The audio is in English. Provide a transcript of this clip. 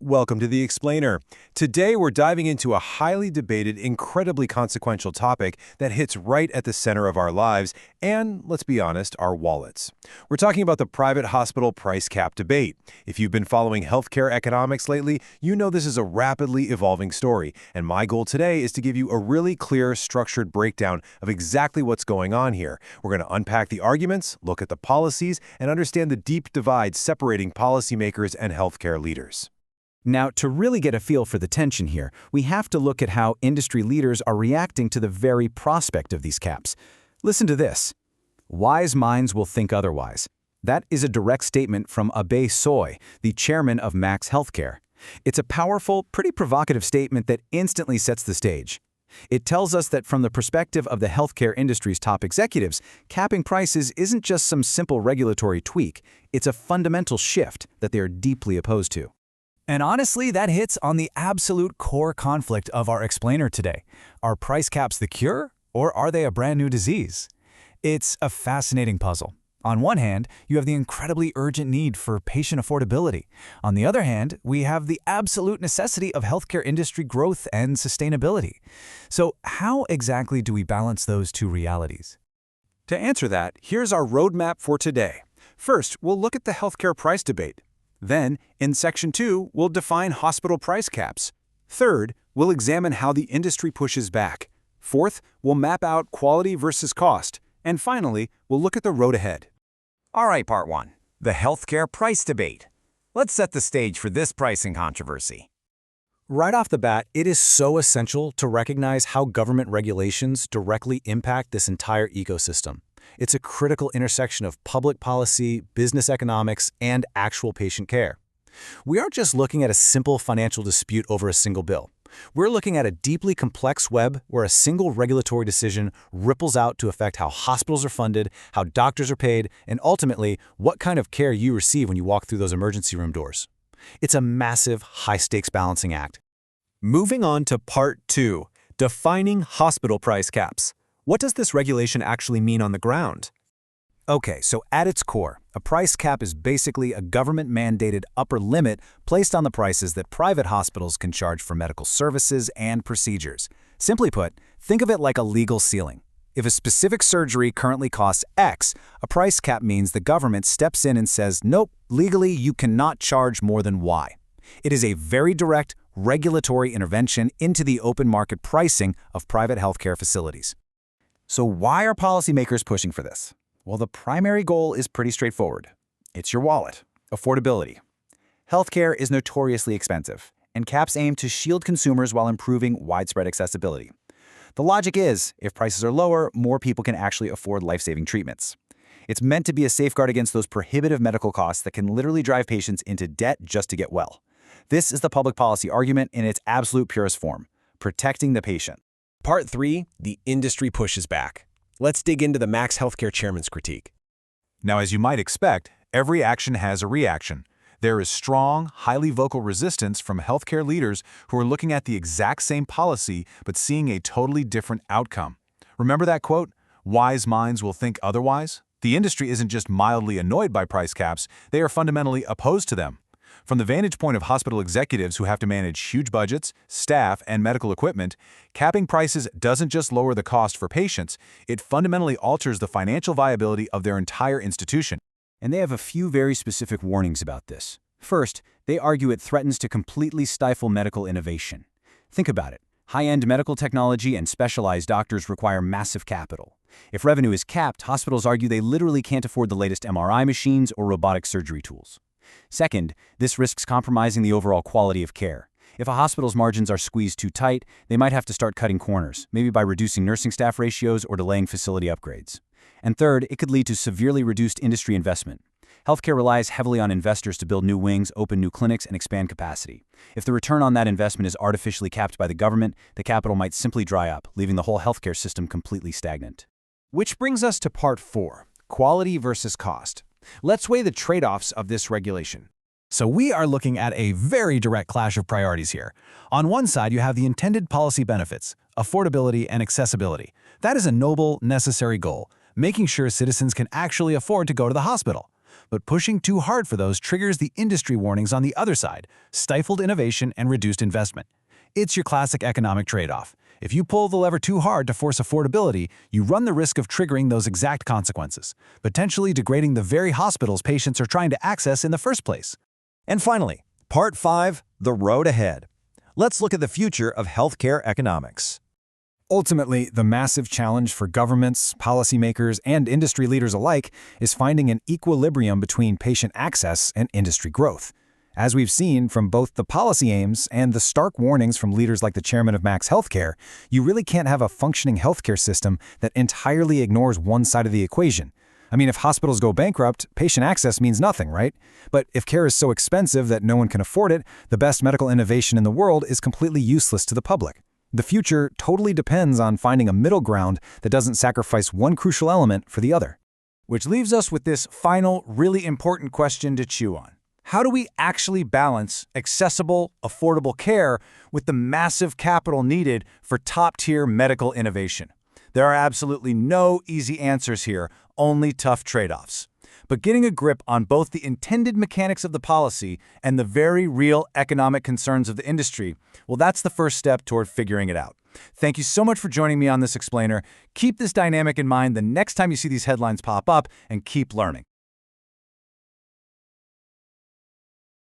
Welcome to The Explainer. Today we're diving into a highly debated, incredibly consequential topic that hits right at the center of our lives and, let's be honest, our wallets. We're talking about the private hospital price cap debate. If you've been following healthcare economics lately, you know this is a rapidly evolving story, and my goal today is to give you a really clear, structured breakdown of exactly what's going on here. We're going to unpack the arguments, look at the policies, and understand the deep divide separating policymakers and healthcare leaders. Now, to really get a feel for the tension here, we have to look at how industry leaders are reacting to the very prospect of these caps. Listen to this. Wise minds will think otherwise. That is a direct statement from Abhay Soy, the chairman of Max Healthcare. It's a powerful, pretty provocative statement that instantly sets the stage. It tells us that from the perspective of the healthcare industry's top executives, capping prices isn't just some simple regulatory tweak, it's a fundamental shift that they are deeply opposed to. And honestly, that hits on the absolute core conflict of our explainer today. Are price caps the cure, or are they a brand new disease? It's a fascinating puzzle. On one hand, you have the incredibly urgent need for patient affordability. On the other hand, we have the absolute necessity of healthcare industry growth and sustainability. So how exactly do we balance those two realities? To answer that, here's our roadmap for today. First, we'll look at the healthcare price debate. Then, in Section 2, we'll define hospital price caps. Third, we'll examine how the industry pushes back. Fourth, we'll map out quality versus cost. And finally, we'll look at the road ahead. All right, Part 1. The healthcare price debate. Let's set the stage for this pricing controversy. Right off the bat, it is so essential to recognize how government regulations directly impact this entire ecosystem. It's a critical intersection of public policy, business economics, and actual patient care. We aren't just looking at a simple financial dispute over a single bill. We're looking at a deeply complex web where a single regulatory decision ripples out to affect how hospitals are funded, how doctors are paid, and ultimately, what kind of care you receive when you walk through those emergency room doors. It's a massive, high-stakes balancing act. Moving on to Part 2, defining hospital price caps. What does this regulation actually mean on the ground? Okay, so at its core, a price cap is basically a government-mandated upper limit placed on the prices that private hospitals can charge for medical services and procedures. Simply put, think of it like a legal ceiling. If a specific surgery currently costs X, a price cap means the government steps in and says, nope, legally you cannot charge more than Y. It is a very direct, regulatory intervention into the open market pricing of private healthcare facilities. So why are policymakers pushing for this? Well, the primary goal is pretty straightforward. It's your wallet, affordability. Healthcare is notoriously expensive, and caps aim to shield consumers while improving widespread accessibility. The logic is, if prices are lower, more people can actually afford life-saving treatments. It's meant to be a safeguard against those prohibitive medical costs that can literally drive patients into debt just to get well. This is the public policy argument in its absolute purest form, protecting the patient. Part 3, the industry pushes back. Let's dig into the Max Healthcare chairman's critique. Now, as you might expect, every action has a reaction. There is strong, highly vocal resistance from healthcare leaders who are looking at the exact same policy but seeing a totally different outcome. Remember that quote, "Wise minds will think otherwise"? The industry isn't just mildly annoyed by price caps, they are fundamentally opposed to them. From the vantage point of hospital executives who have to manage huge budgets, staff, and medical equipment, capping prices doesn't just lower the cost for patients, it fundamentally alters the financial viability of their entire institution. And they have a few very specific warnings about this. First, they argue it threatens to completely stifle medical innovation. Think about it. High-end medical technology and specialized doctors require massive capital. If revenue is capped, hospitals argue they literally can't afford the latest MRI machines or robotic surgery tools. Second, this risks compromising the overall quality of care. If a hospital's margins are squeezed too tight, they might have to start cutting corners, maybe by reducing nursing staff ratios or delaying facility upgrades. And third, it could lead to severely reduced industry investment. Healthcare relies heavily on investors to build new wings, open new clinics, and expand capacity. If the return on that investment is artificially capped by the government, the capital might simply dry up, leaving the whole healthcare system completely stagnant. Which brings us to Part 4, quality versus cost. Let's weigh the trade-offs of this regulation. So we are looking at a very direct clash of priorities here. On one side, you have the intended policy benefits, affordability and accessibility. That is a noble, necessary goal, making sure citizens can actually afford to go to the hospital. but pushing too hard for those triggers the industry warnings on the other side, stifled innovation and reduced investment. It's your classic economic trade-off. If you pull the lever too hard to force affordability, you run the risk of triggering those exact consequences, potentially degrading the very hospitals patients are trying to access in the first place. And finally, Part 5, the road ahead. Let's look at the future of healthcare economics. Ultimately, the massive challenge for governments, policymakers, and industry leaders alike is finding an equilibrium between patient access and industry growth. As we've seen from both the policy aims and the stark warnings from leaders like the chairman of Max Healthcare, you really can't have a functioning healthcare system that entirely ignores one side of the equation. I mean, if hospitals go bankrupt, patient access means nothing, right? But if care is so expensive that no one can afford it, the best medical innovation in the world is completely useless to the public. The future totally depends on finding a middle ground that doesn't sacrifice one crucial element for the other. Which leaves us with this final, really important question to chew on. How do we actually balance accessible, affordable care with the massive capital needed for top-tier medical innovation? There are absolutely no easy answers here, only tough trade-offs. But getting a grip on both the intended mechanics of the policy and the very real economic concerns of the industry, well, that's the first step toward figuring it out. Thank you so much for joining me on this explainer. Keep this dynamic in mind the next time you see these headlines pop up, and keep learning.